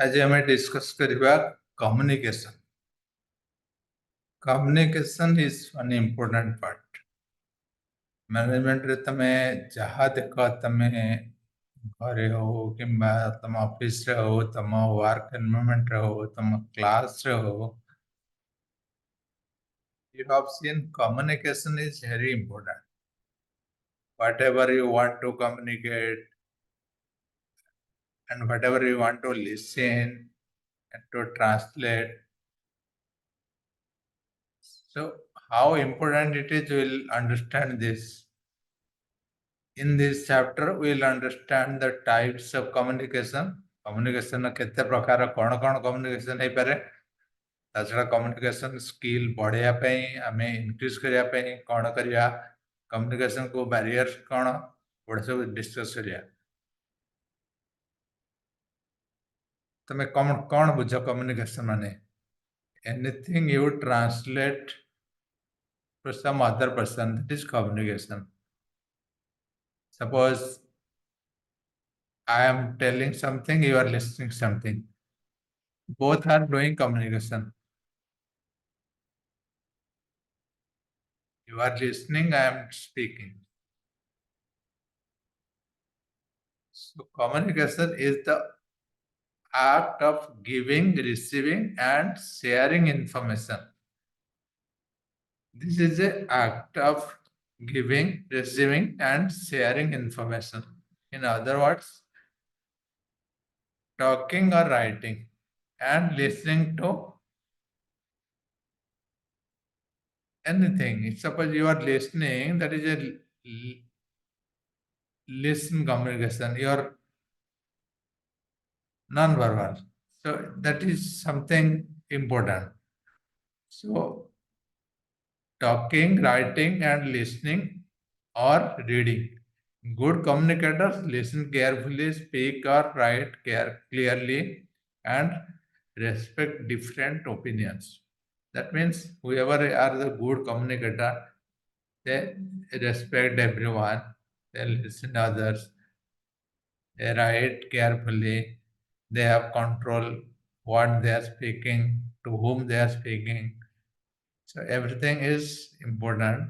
आज आम डिस्कस करवा communication. Communication is one important part. Management रे तमे जहाँ देख तमे घरे हो कि तुम ऑफिस रे हो तुम वर्क एनवायरनमेंट रे हो तुम क्लास रे हो, you have seen communication is very important. Whatever you want to communicate and whatever you want to listen and to translate. So how important it is, we'll understand this. In this chapter, we'll understand the types of communication. Communication केते प्रकार कौन कौन communication है पारे. ताछड़ा communication skill बढ़ाया पे हमें increase करिया पे कौन करिया communication को barriers कौन बड़े सब discuss करिया. तो मैं कौन बुझो communication माने anything you translate to some other person, that is communication. Suppose I am telling something, you are listening something. Both are doing communication. You are listening, I am speaking. So communication is the act of giving, receiving, and sharing information. This is the act of giving, receiving, and sharing information. In other words, talking or writing and listening to anything. Suppose you are listening, that is a listen communication. You are non-verbal. So that is something important. So talking, writing, and listening or reading. Good communicators listen carefully, speak or write clearly, and respect different opinions. That means whoever are the good communicator, they respect everyone, they listen others, they write carefully, they have control what they are speaking, to whom they are speaking. So everything is important.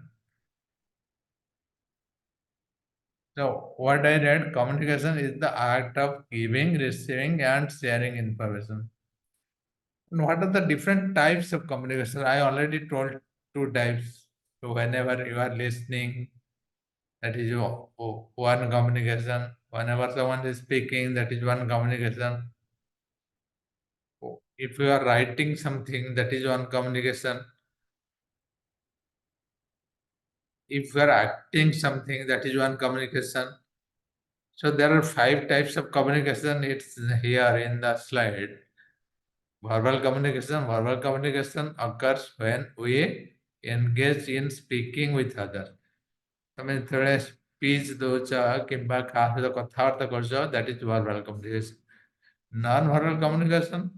So what I read, communication is the act of giving, receiving, and sharing information. And what are the different types of communication? I already told two types. So whenever you are listening, that is one communication. Whenever someone is speaking, that is one communication. If you are writing something, that is one communication. If you are acting something, that is one communication. So there are 5 types of communication. It's here in the slide. Verbal communication occurs when we engage in speaking with others. ତମେ ଯେତେବେଳେ speech ଦଉଛ କିମ୍ବା କାହା ସହିତ କଥାବାର୍ତ୍ତା କରୁଛ, that is verbal communication. Non-verbal communication,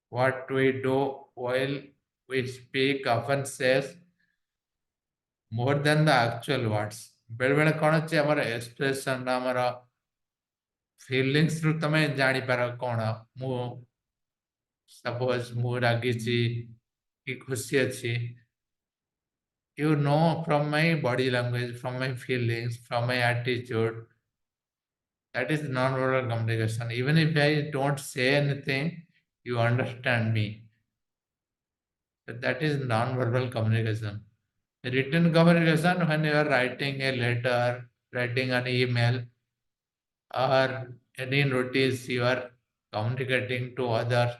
what we do while we speak often says more than the actual words. ବେଳେବେଳେ କ'ଣ ଅଛି ଆମର ଏକ୍ସପ୍ରେସନ୍ ଆମର ଫିଲିଙ୍ଗସରୁ ତମେ ଜାଣିପାର କ'ଣ ମୁଁ ସପୋଜ ମୁଁ ରାଗିଛି କି ଖୁସି ଅଛି. You know from my body language, from my feelings, from my attitude. That is non-verbal communication. Even if I don't say anything, you understand me. But that is non-verbal communication. Written communication, when you are writing a letter, writing an email, or any notice you are communicating to others,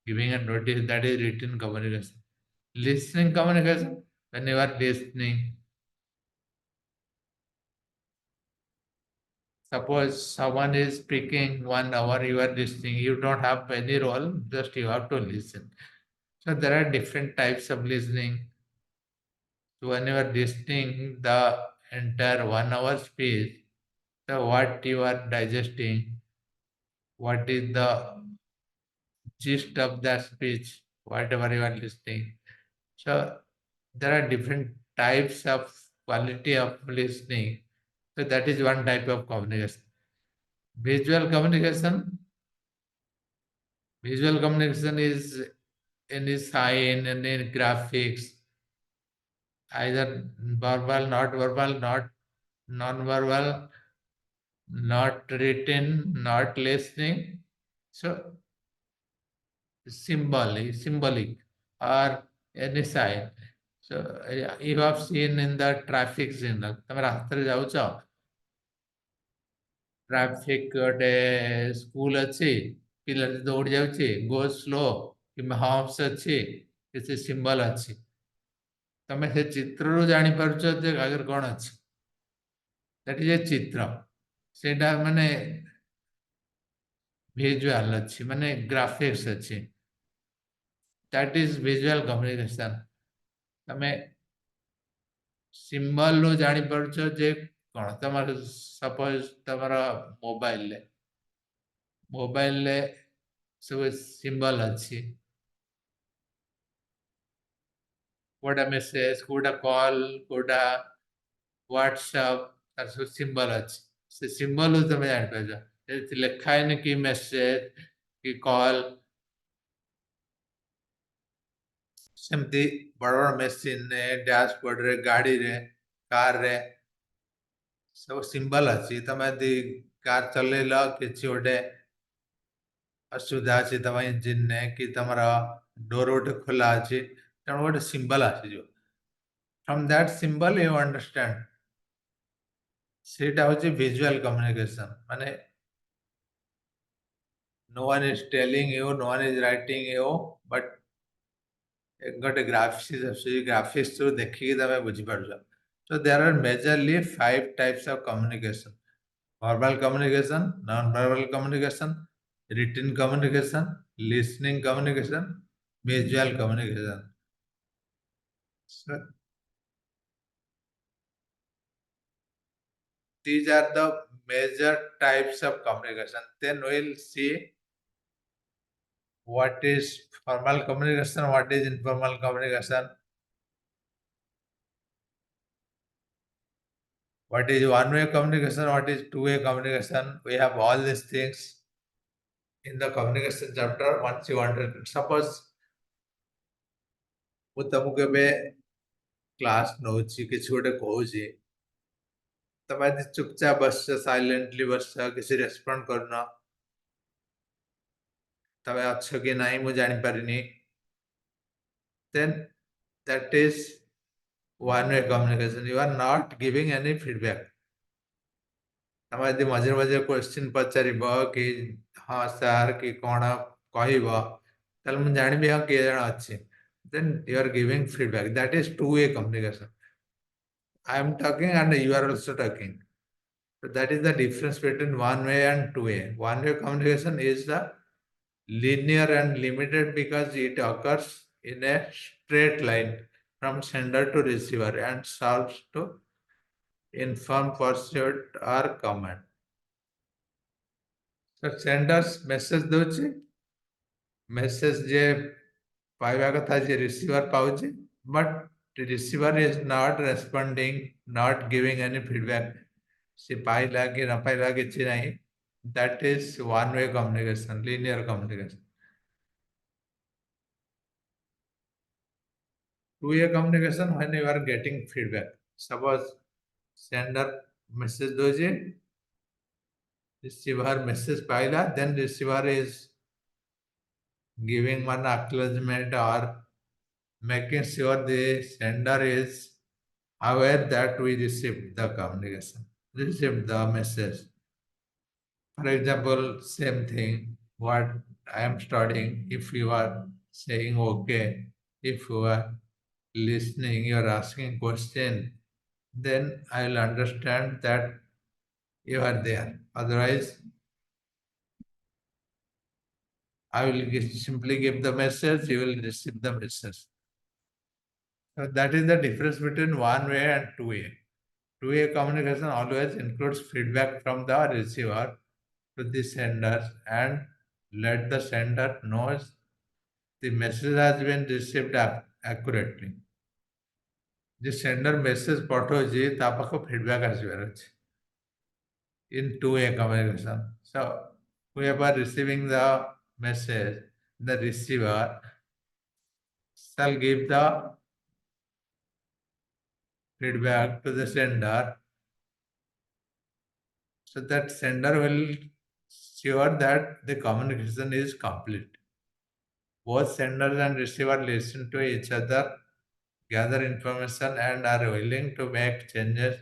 giving a notice, that is written communication. Listening communication, when you are listening. Suppose someone is speaking 1 hour, you are listening, you don't have any role, just you have to listen. So there are different types of listening. So when you are listening the entire 1 hour speech, so what you are digesting, what is the gist of that speech, whatever you are listening. So there are different types of quality of listening. So that is one type of communication. Visual communication. Visual communication is any sign, any graphics, either verbal, not verbal, not non-verbal, not written, not listening. So symbolic, or any sign. So you have seen in the traffic signal. ତମେ ରାସ୍ତାରେ ଯାଉଛ, traffic गोटे school अच्छी पिला दौड़ी जाऊँचे go slow कि humps अच्छी किसी सिंबल अच्छी तमें से चित्र रू जानी पारुछ जे आगे कौन अच्छी दैट इज ए चित्र सेटा माने विजुअल अच्छी माने ग्राफिक्स अच्छी दैट इज विजुअल कम्युनिकेशन तमें सिंबल रू जानी पारुछ जे कौन तमर सपोज तमर मोबाइल ले सब सिंबल अच्छी कोटा मेसेज कोटा कॉल कोटा व्हाट्सएप तार सब सिंबल अच्छी से सिंबल तुम जान लिखा है कि मेसेज कि कॉल सेमती बड़ बड़ मेसीन ने डैशबोर्ड रे गाड़ी रे कार रे सब सिंबल अच्छी तुम यदि कार चलेल किसी गोटे असुविधा अच्छी तुम इंजिन ने कि तुम डोर गोटे खोला अच्छी तेणु गोटे सिंबल आसीज from that symbol you understand सेटा हूँ विजुअल कम्युनिकेशन माने no one is telling you, no one is writing you, but गोटे ग्राफिक्स थ्रू देखिए तमें बुझी पार्छ so there are majorly 5 types of communication: verbal communication, non-verbal communication, written communication, listening communication, visual communication. So these are the major types of communication. Then we'll see what is formal communication, what is informal communication, what is one-way communication, what is two-way communication. We have all these things in the communication chapter. Once you understand, suppose ମୁଁ ତମକୁ ଏବେ class ନଉଛି କିଛି ଗୋଟେ କହୁଛି ତମେ ଯଦି ଚୁପଚାପ ବସିଛ ସାଇଲେଣ୍ଟଲି ବସିଛ କିଛି ରେସ୍ପଣ୍ଡ କରୁନ ତମେ ଅଛ କି ନାହିଁ ମୁଁ ଜାଣିପାରିନି then that is one-way communication. You are not giving any feedback. ତମେ ଯଦି ମଝିରେ ମଝିରେ କ୍ୱେଶ୍ଚିନ୍ ପଚାରିବ କି ହଁ ସାର୍ କି କ'ଣ କହିବ ତାହେଲେ ମୁଁ ଜାଣିବି ହଁ କିଏ ଜଣ ଅଛି then you are giving feedback. That is two-way communication. I am talking and you are also talking. So that is the difference between one-way and two-way. One-way communication is the linear and limited because it occurs in a straight line from sender to receiver and serves to inform, pursuit or command. So senders message ଦଉଛି message जे पाइबा कथा जे receiver पाଉଛି but the receiver is not responding, not giving any feedback. से पाइला कि न पाइला किछि नहीं. That is one-way communication, linear communication. Two-way communication when you are getting feedback. Suppose sender message ଦଉଛି receiver message Pila then receiver is giving one acknowledgement or making sure the sender is aware that we received the communication, received the message. For example, same thing, what I am studying, if you are saying okay, if you are listening, you are asking question, then I will understand that you are there. Otherwise, I will simply give the message, you will receive the message. So that is the difference between one way and two way. Two-way communication always includes feedback from the receiver to the sender and let the sender knows the message has been received accurately. The sender message पठौछि ता पाखो feedback आसिबार अछि in two-way communication. So whoever receiving the message, the receiver shall give the feedback to the sender, so that sender will sure that the communication is complete. Both sender and receiver listen to each other, gather information, and are willing to make changes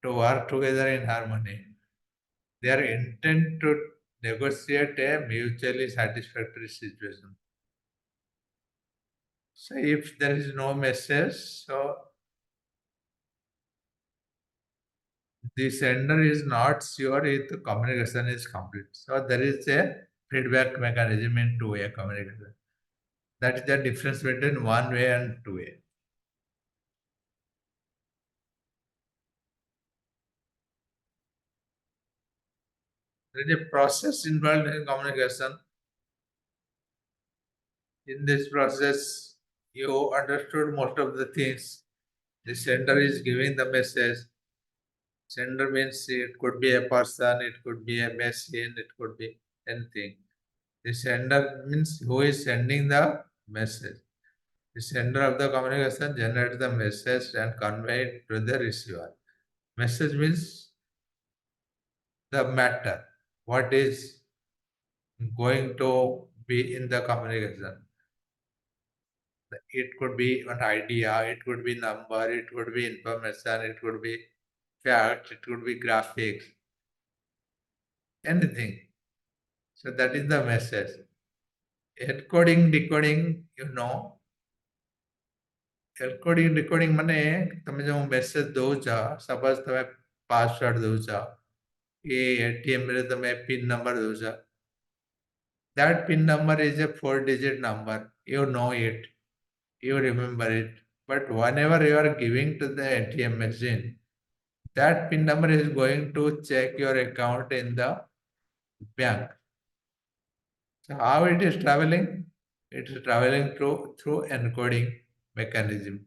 to work together in harmony. They are intent to negotiate a mutually satisfactory situation. So if there is no message, so the sender is not sure if the communication is complete. So there is a feedback mechanism in two-way communication. That is the difference between one way and two-way. There is a process involved in communication. In this process, you understood most of the things. The sender is giving the message. Sender means it could be a person, it could be a machine, it could be anything. The sender means who is sending the message. The sender of the communication generates the message and convey it to the receiver. Message means the matter, what is going to be in the communication. It could be an idea, it could be number, it could be information, it could be facts, it could be graphics, anything. So that is the message. Encoding, decoding, encoding, decoding ମାନେ ତମେ ଯେଉଁ message ଦଉଛ suppose ତମେ password ଦଉଛ କି ATM ରେ ତମେ pin number ଦଉଛ, that pin number is a 4-digit number. You know it, you remember it. But whenever you are giving to the ATM machine, that pin number is going to check your account in the bank. So how it is traveling? It is traveling through encoding mechanism.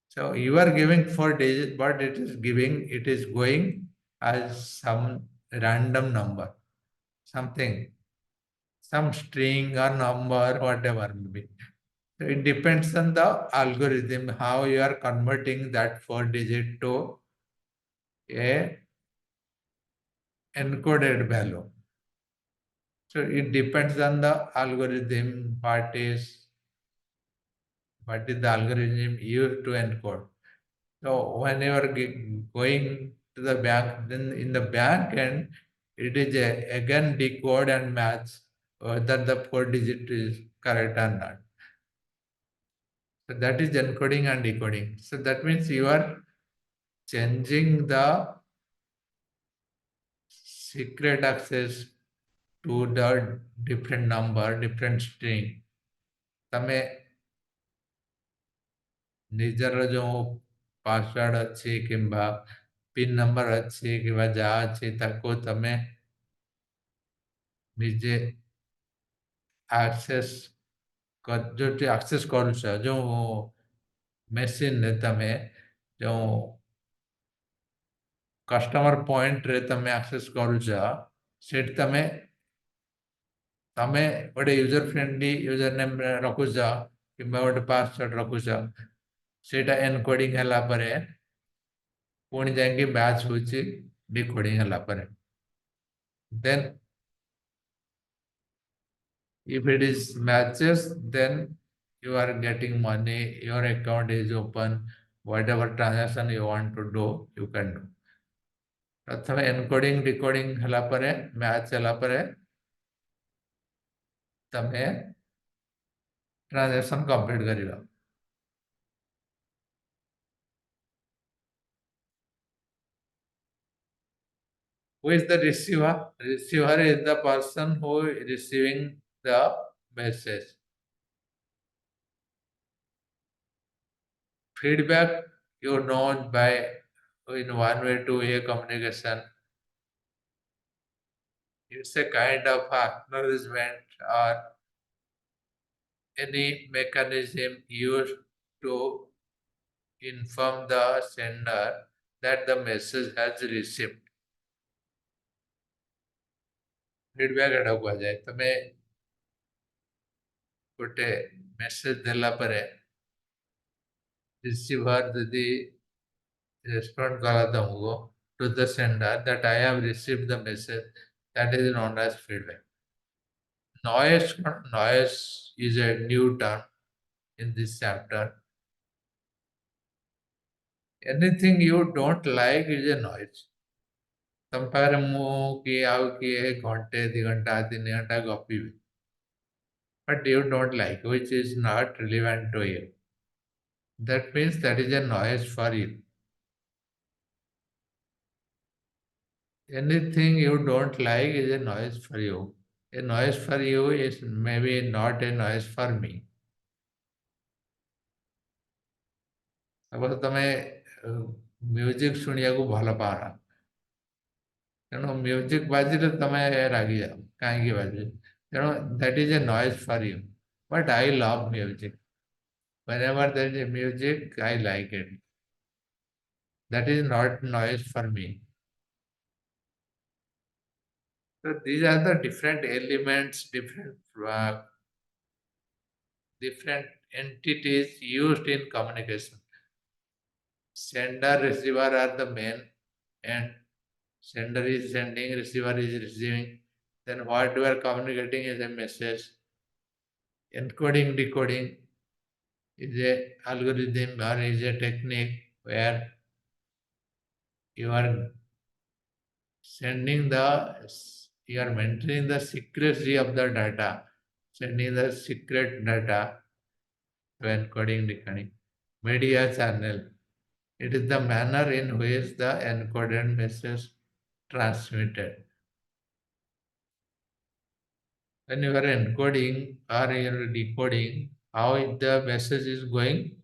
So you are giving 4 digits, but it is going as some random number, something, some string or number, whatever may be. So it depends on the algorithm, how you are converting that 4 digit to a encoded value. So it depends on the algorithm, what is the algorithm used to encode. So whenever going to the bank, then in the bank end, it is again decode and match whether the 4 digit is correct or not. So that is encoding and decoding. So that means you are changing the secret access to the different number, different string. ତମେ ନିଜର ଯେଉଁ password ଅଛି କିମ୍ବା pin number ଅଛି କିମ୍ବା ଯାହା ଅଛି ତାକୁ ତମେ ନିଜେ ଆକ୍ସେସ୍ ଯେଉଁଠି ଆକ୍ସେସ୍ କରୁଛ, ଯେଉଁ ମେସିନରେ ତମେ ଯେଉଁ କଷ୍ଟମର ପଏଣ୍ଟରେ ତମେ ଆକ୍ସେସ୍ କରୁଛ, ସେଠି ତମେ ତମେ ଗୋଟେ ୟୁଜର ଫ୍ରେଣ୍ଡଲି ୟୁଜର ନେମ୍ ରଖୁଛ କିମ୍ବା ଗୋଟେ ପାସୱାର୍ଡ ରଖୁଛ, ସେଇଟା ଏନକୋଡିଂ ହେଲା ପରେ ପୁଣି ଯାଇକି ମ୍ୟାଚ୍ ହେଉଛି ଡିକୋଡିଂ ହେଲା ପରେ. Then if it is matches, then you are getting money, your account is open, whatever transaction you want to do, you can do. ପ୍ରଥମେ ଏନକୋଡିଂ ଡିକୋଡିଂ ହେଲା ପରେ, ମ୍ୟାଚ୍ ହେଲା ପରେ ତମେ ट्रांजेक्शन कंप्लीट करिवा. Who is the receiver? Receiver is the person who is receiving the message. Feedback, you know, by in one way to a communication. It's a kind of acknowledgement or any mechanism used to inform the sender that the message has received. Feedback ଏଟାକୁ କୁହାଯାଏ। ତମେ ଗୋଟେ message ଦେଲା ପରେ receiver ଯଦି respond କଲା ତମକୁ to the sender that I have received the message, that is known as feedback. Noise is a new term in this chapter. Anything you don't like is a noise. ତମ ପାଖରେ ମୁଁ କି ଆଉ କିଏ ଘଣ୍ଟେ 2 ଘଣ୍ଟା 3 ଘଣ୍ଟା ଗପିବି, but you don't like, which is not relevant to you. That means that is a noise for you. Anything you don't like is a noise for you. A noise for you is maybe not a noise for me. Suppose ତମେ music ଶୁଣିବାକୁ ଭଲ ପାଅନା, ତେଣୁ music ବାଜିଲେ ତମେ ରାଗିଯାଅ, କାହିଁକି ବାଜୁଛି? ତେଣୁ that is a noise for you. But I love music. Whenever there is a music, I like it. That is not noise for me. So these are the different elements, different entities used in communication. Sender, receiver are the main, and sender is sending, receiver is receiving. Then what you are communicating is a message. Encoding, decoding is a algorithm or is a technique where you are sending you are maintaining the secrecy of the data, sending the secret data to encoding, decoding. Media channel. It is the manner in which the encoded message transmitted. When you are encoding or you are decoding, how the message is going?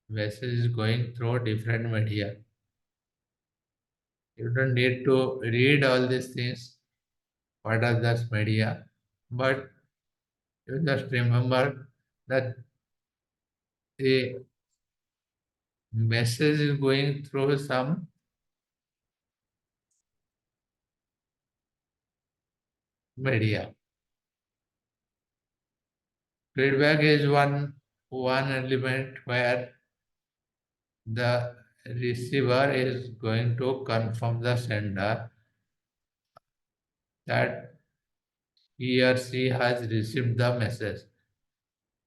Message is going through different media. You don't need to read all these things. What are those media? But you just remember that the message is going through some media. Feedback is one element where the receiver is going to confirm the sender that he or she has received the message.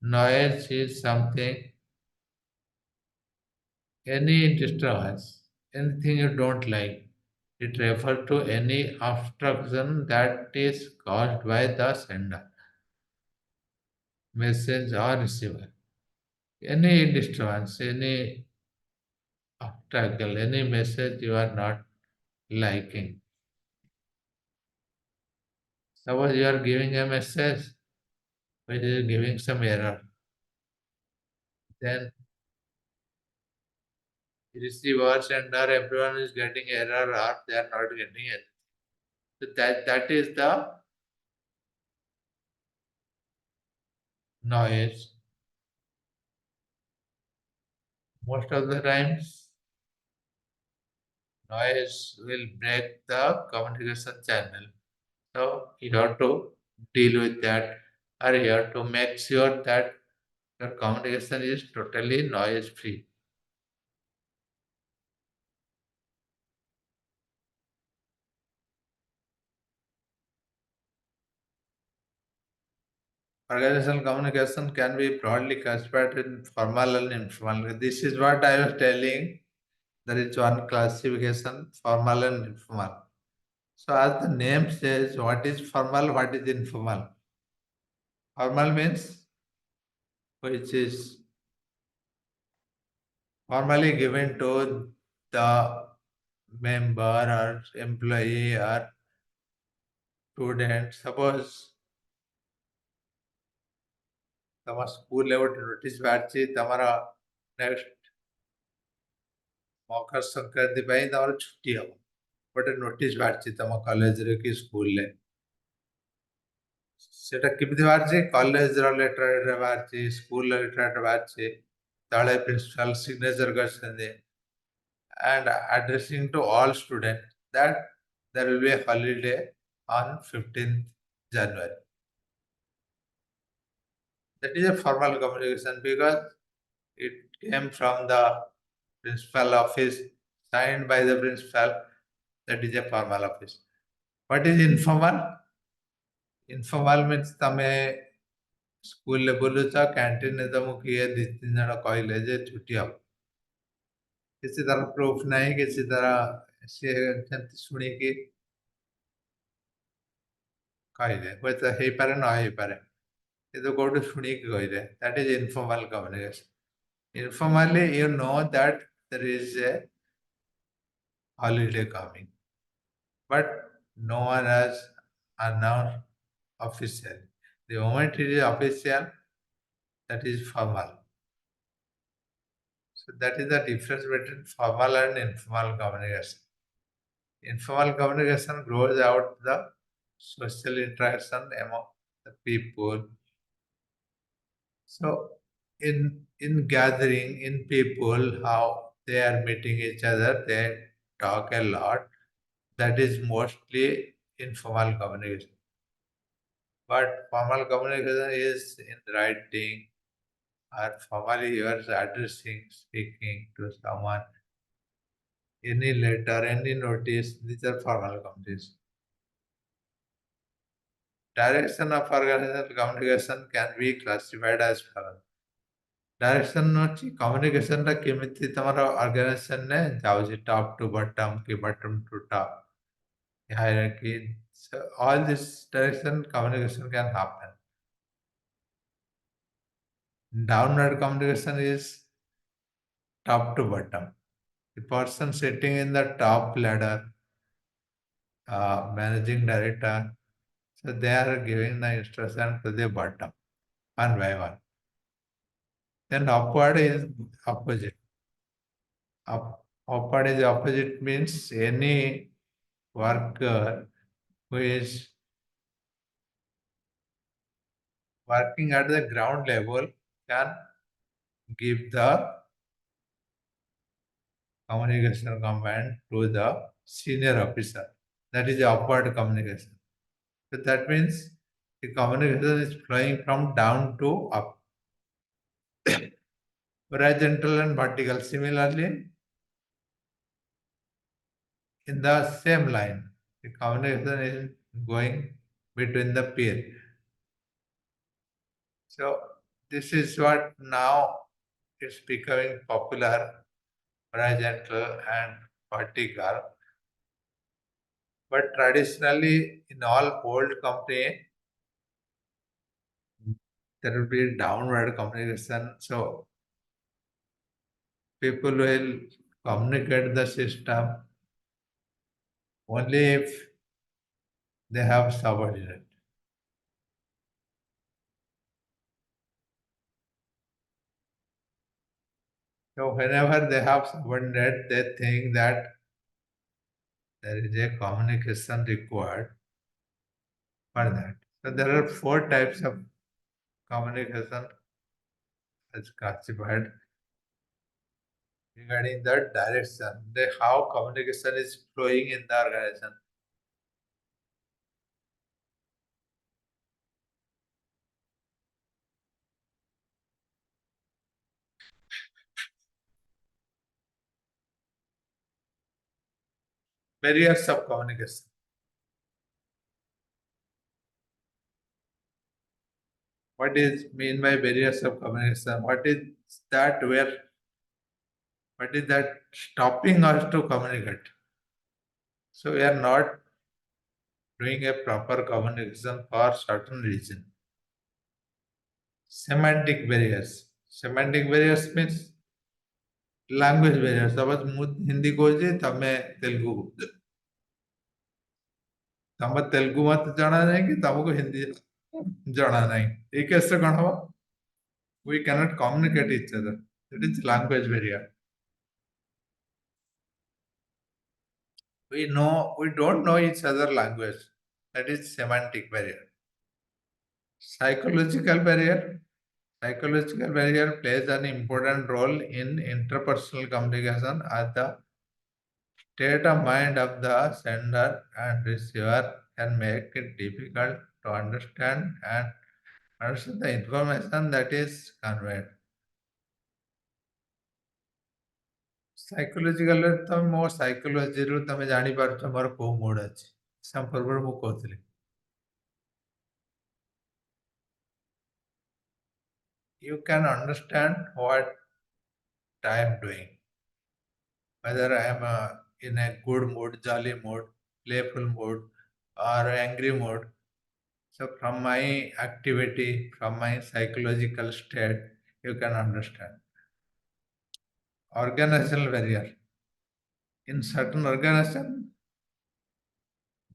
Noise is something, any disturbance, anything you don't like. It refers to any obstruction that is caused by the sender, message or receiver. Any disturbance, any obstacle, any message you are not liking. Suppose you are giving a message which is giving some error. Then receiver, sender, everyone is getting error or they are not getting it. So that is the noise. Most of the times, noise will break the communication channel. So you have to deal with that, or you have to make sure that your communication is totally noise free. Organizational communication can be broadly classified in formal and informal. This is what I was telling. There is one classification, formal and informal. So as the name says, what is formal, what is informal? Formal means which is formally given to the member or employee or student. Suppose ତମ ସ୍କୁଲରେ ଗୋଟେ notice ବାହାରିଛି ତମର next Makar Sankranti ପାଇଁ ତମର ଛୁଟି ହବ, ଗୋଟେ ନୋଟିସ୍ ବାହାରିଛି ତମ କଲେଜରେ କି ସ୍କୁଲରେ। ସେଟା କେମିତି ବାହାରିଛି? କଲେଜର ଲେଟରରେ ବାହାରିଛି, ସ୍କୁଲର ଲେଟରରେ ବାହାରିଛି, ତଳେ ପ୍ରିନ୍ସିପାଲ ସିଗ୍ନେଚର କରିଛନ୍ତି, and addressing to all students that there will be a holiday on 15th January. That is a formal communication because it came from the principal office, signed by the principal. That is a formal office. What is informal? Informal means ତମେ ସ୍କୁଲରେ ବୁଲୁଛ କ୍ୟାଣ୍ଟିନରେ ତମକୁ କିଏ ଦି ତିନି ଜଣ କହିଲେ ଯେ ଛୁଟି ହବ, କିଛି ତାର ପ୍ରୁଫ୍ ନାହିଁ, କିଛି ତାର ସିଏ ସେମିତି ଶୁଣିକି କହିଲେ, ହୁଏତ ହେଇପାରେ ନ ହେଇପାରେ, କିନ୍ତୁ କୋଉଠୁ ଶୁଣିକି କହିଲେ, that is informal communication. Informally you know that there is a holiday coming, but no one has announced officially. The moment it is official, that is formal. So that is the difference between formal and informal communication. Informal communication grows out the social interaction among the people. So in gathering, in people, how they are meeting each other, they talk a lot. That is mostly informal communication. But formal communication is in writing, or formally you are addressing, speaking to someone, any letter, any notice, these are formal communication. Direction of organizational communication can be classified as follows. Direction ଅଛି communication ଟା କେମିତି ତମର organization ରେ ଯାଉଛି top to bottom କି bottom to top, hierarchy. So all this direction communication can happen. Downward communication is top to bottom. The person sitting in the top ladder, managing director, so they are giving the instruction to the bottom one by one. Then upward is opposite. Upward is opposite means any worker who is working at the ground level can give the communication command to the senior officer. That is upward communication. So that means the communication is flowing from down to up. Horizontal and vertical. Similarly, in the same line, the communication is going between the peer. So this is what now is becoming popular, horizontal and vertical. But traditionally, in all old company, there will be downward communication. So people will communicate the system only if they have subordinate. So whenever they have subordinate, they think that there is a communication required for that. So there are four types of communication as classified regarding the direction, how communication is flowing in the organization. Barriers of communication. What is mean by barriers of communication? What is that where? What is that stopping us to communicate? So we are not doing a proper communication for certain reason. Semantic barriers. Semantic barriers means language barriers. Suppose ମୁଁ ହିନ୍ଦୀ କହୁଛି ତମେ ତେଲୁଗୁ କହୁଛ, ତମ ତେଲୁଗୁ ମତେ ଜଣା ନାହିଁ କି ତମକୁ ହିନ୍ଦୀ ଜଣା ନାହିଁ, ଏଇ କେସରେ କଣ ହବ? We cannot communicate each other. That is language barrier. We don't know each other language. That is semantic barrier. Psychological barrier. Psychological barrier plays an important role in interpersonal communication as the state of mind of the sender and receiver can make it difficult to understand the information that is conveyed. ସାଇକୋଲୋଜିକାଲରେ ତମେ ମୋ ସାଇକୋଲୋଜିରୁ ତମେ ଜାଣିପାରୁଛ ମୋର କୋଉ mood ଅଛି। ସମ ପୂର୍ବରୁ ମୁଁ କହୁଥିଲି। You can understand what I am doing, whether I am in a good mood, jolly mood, playful mood, or angry mood. So from my activity, from my psychological state, you can understand. Organizational barrier. In certain organization,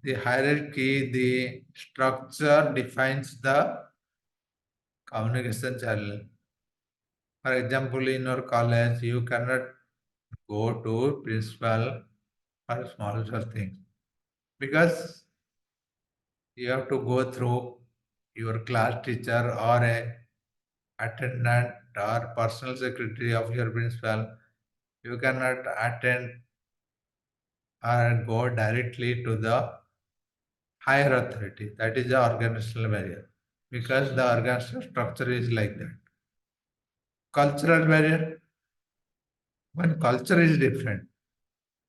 the hierarchy, the structure defines the communication channel. For example, in your college, you cannot go to principal for small things because you have to go through your class teacher or a attendant or personal secretary of your principal. You cannot attend or go directly to the higher authority. That is the organizational barrier because the organizational structure is like that. Cultural barrier, when culture is different,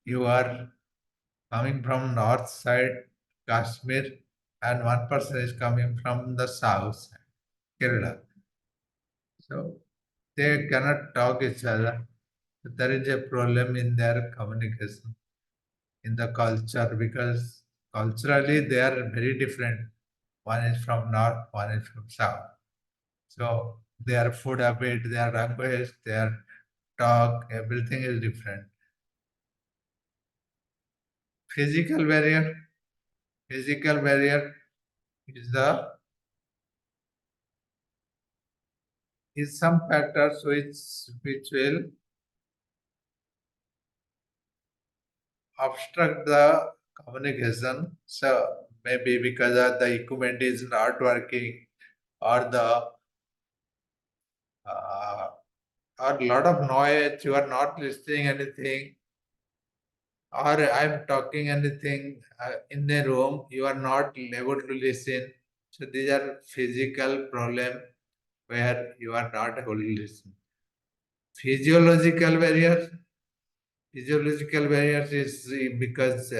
you are coming from north side Kashmir and one person is coming from the south side, Kerala. So they cannot talk each other. There is a problem in their communication, in the culture, because culturally they are very different. One is from north, one is from south. So their food habit, their language, their talk, everything is different. Physical barrier. Physical barrier is the is some factors which will obstruct the communication. So maybe because of the equipment is not working or the uh, or lot of noise, you are not listening anything, or I'm talking anything in a room, you are not able to listen. So these are physical problem where you are not able to listen. Physiological barriers. Physiological barriers is because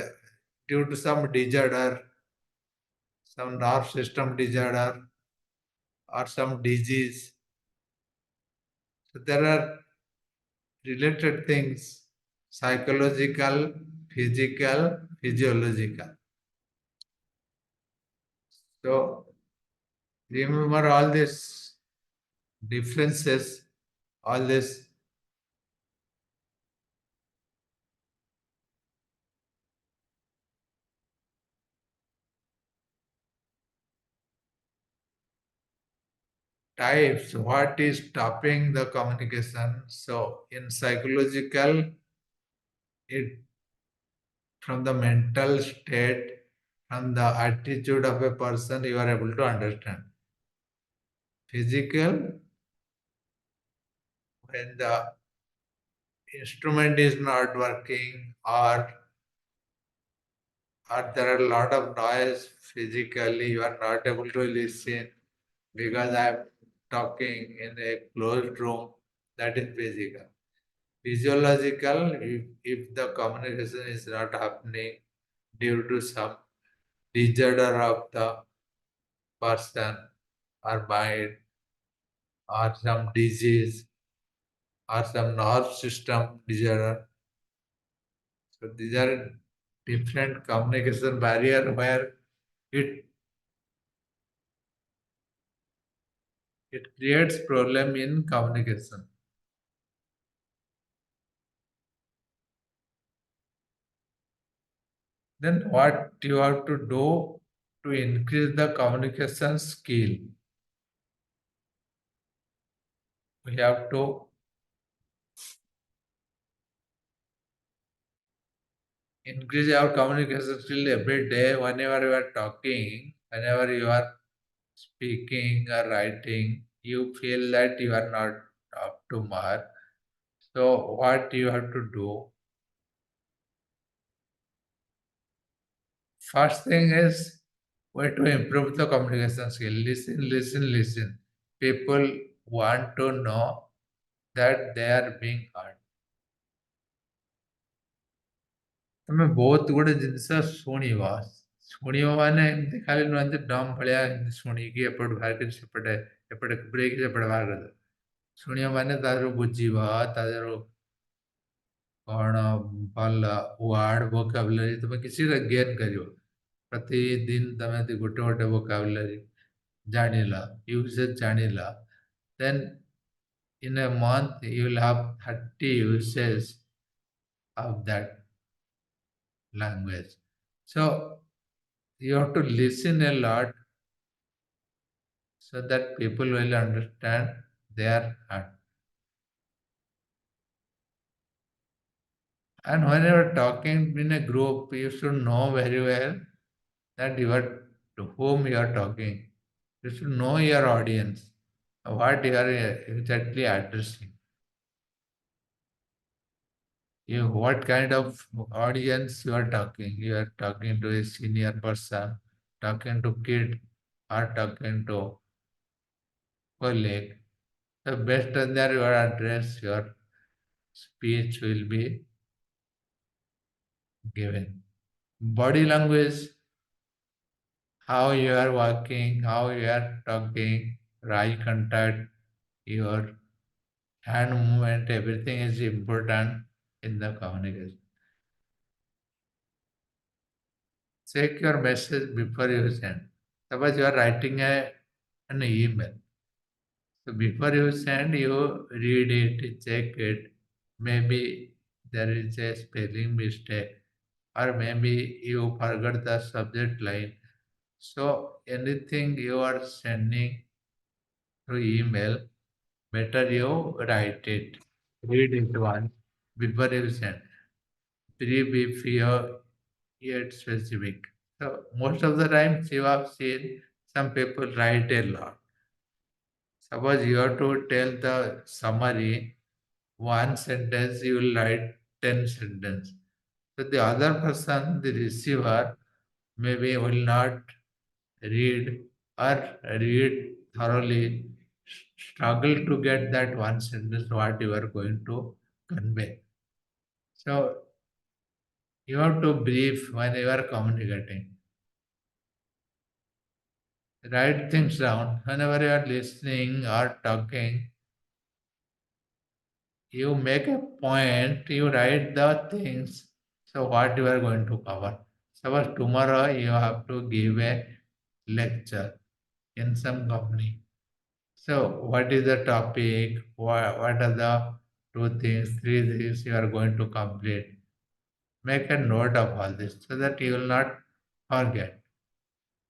due to some disorder, some nerve system disorder, or some disease. So there are related things psychological, physical, physiological. So remember all these differences, all these types, what is stopping the communication. So in psychological, it from the mental state, from the attitude of a person, you are able to understand. Physical, when the instrument is not working or there are a lot of noise physically, you are not able to listen because I am talking in a closed room, that is physical. Physiological, if the communication is not happening due to some disorder of the person or mind or some disease or some nerve system disorder. So these are different communication barrier where it it creates problem in communication. Then what you have to do to increase the communication skill? We have to increase our communication skill every day whenever you are talking, whenever you are speaking or writing, you feel that you are not up to mark. So what you have to do? First thing is way to improve the communication skill. Listen, listen, listen. People want to know that they are being heard. ତମେ ବହୁତ ଗୁଡେ ଜିନିଷ ଶୁଣିବ। ଶୁଣିବ ମାନେ ଏମିତି ଖାଲି ନୁହଁ ଯେ ଡମ୍ ଭଳିଆ ଏମିତି ଶୁଣିକି ଏପଟୁ ବାହାର କରି ସେପଟେ ଏପଟେ ପୁରେଇକି ସେପଟେ ବାହାର କରିଦବ। ଶୁଣିବ ମାନେ ତା ଦେହରୁ ବୁଝିବ, ତା ଦେହରୁ କଣ ଭଲ ୱାର୍ଡ ଭୋକାବୁଲାରୀ ତମେ କିଛି ଗେନ୍ କରିବ। ପ୍ରତିଦିନ ତମେ ଯଦି ଗୋଟେ ଗୋଟେ ଭୋକାବୁଲାରୀ ଜାଣିଲ, ୟୁଜେଜ ଜାଣିଲ, then in a month you will have 30 uses of that language. So you have to listen a lot so that people will understand their heart. And when you are talking in a group, you should know very well that you are to whom you are talking. You should know your audience, what you are exactly addressing. You what kind of audience you are talking? You are talking to a senior person, talking to kid, or talking to colleague. The based on that your address, your speech will be given. Body language, how you are walking, how you are talking, your eye contact, your hand movement, everything is important in the communication. Check your message before you send. Suppose you are writing an email. So before you send, you read it, check it. Maybe there is a spelling mistake, or maybe you forgot the subject line. So anything you are sending through email, better you write it. Read it once before you send. Brief if you yet specific. So most of the times you have seen some people write a lot. Suppose you have to tell the summary, one sentence you will write 10 sentences. So the other person, the receiver, maybe will not read or read thoroughly, struggle to get that one sentence what you are going to convey. So you have to brief when you are communicating. Write things down. Whenever you are listening or talking, you make a point, you write the things. So what you are going to cover. Suppose tomorrow you have to give a lecture in some company. So what is the topic? What are the two things, three things you are going to complete? Make a note of all this so that you will not forget.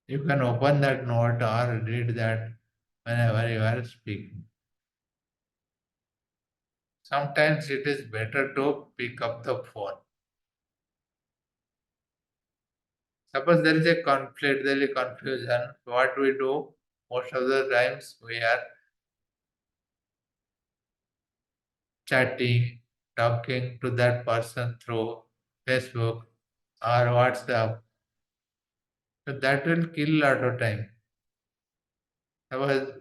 You can open that note or read that whenever you are speaking. Sometimes it is better to pick up the phone. Suppose there is a conflict, there is a confusion. What we do most of the times we are chatting, talking to that person through Facebook or WhatsApp. So that will kill a lot of time. Suppose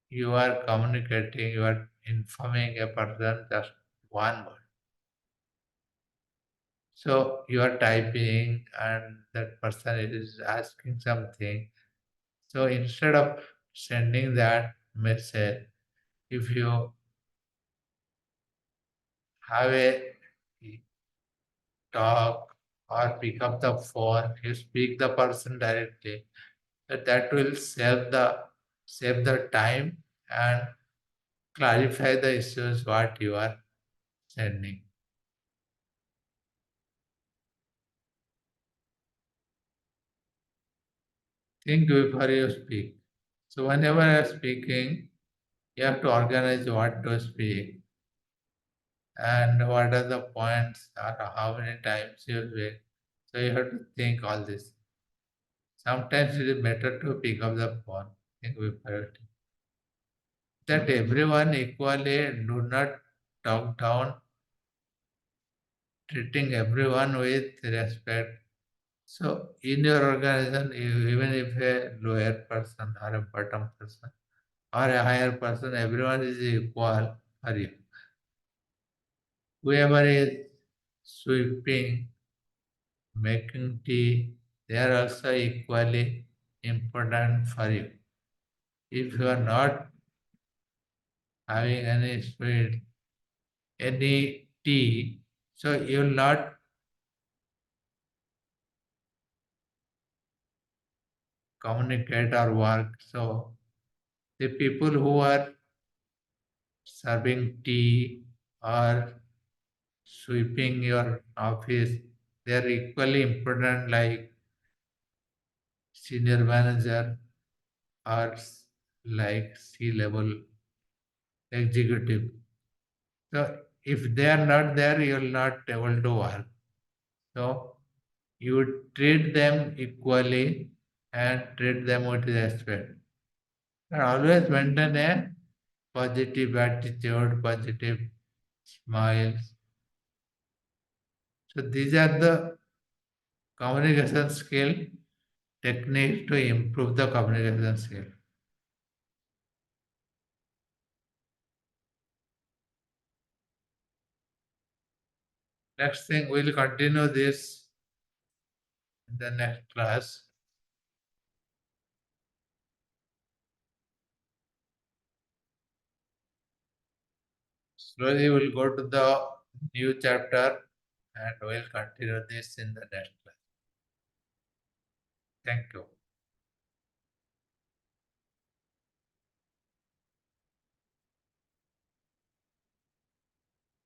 you are communicating, you are informing a person just one word. So you are typing and that person is asking something. So instead of sending that message, if you have a talk or pick up the phone, you speak the person directly, that will save the time and clarify the issues what you are sending. Think before you speak. So whenever you are speaking, you have to organize what to speak and what are the points or how many times you speak. So you have to think all this. Sometimes it is better to pick up the phone. Think before you speak. That everyone equally do not talk down, treating everyone with respect. So in your organization, even if a lower person or a bottom person or a higher person, everyone is equal for you. Whoever is sweeping, making tea, they are also equally important for you. If you are not having any sweet, any tea, so you will not communicate or work. So the people who are serving tea or sweeping your office, they are equally important like senior manager or like C-level executive. So if they are not there, you will not able to work. So you treat them equally and treat them with respect. And always maintain a positive attitude, positive smiles. So these are the communication skill techniques to improve the communication skill. Next thing, we'll continue this in the next class. Slowly we'll go to the new chapter and we'll continue this in the next class. Thank you.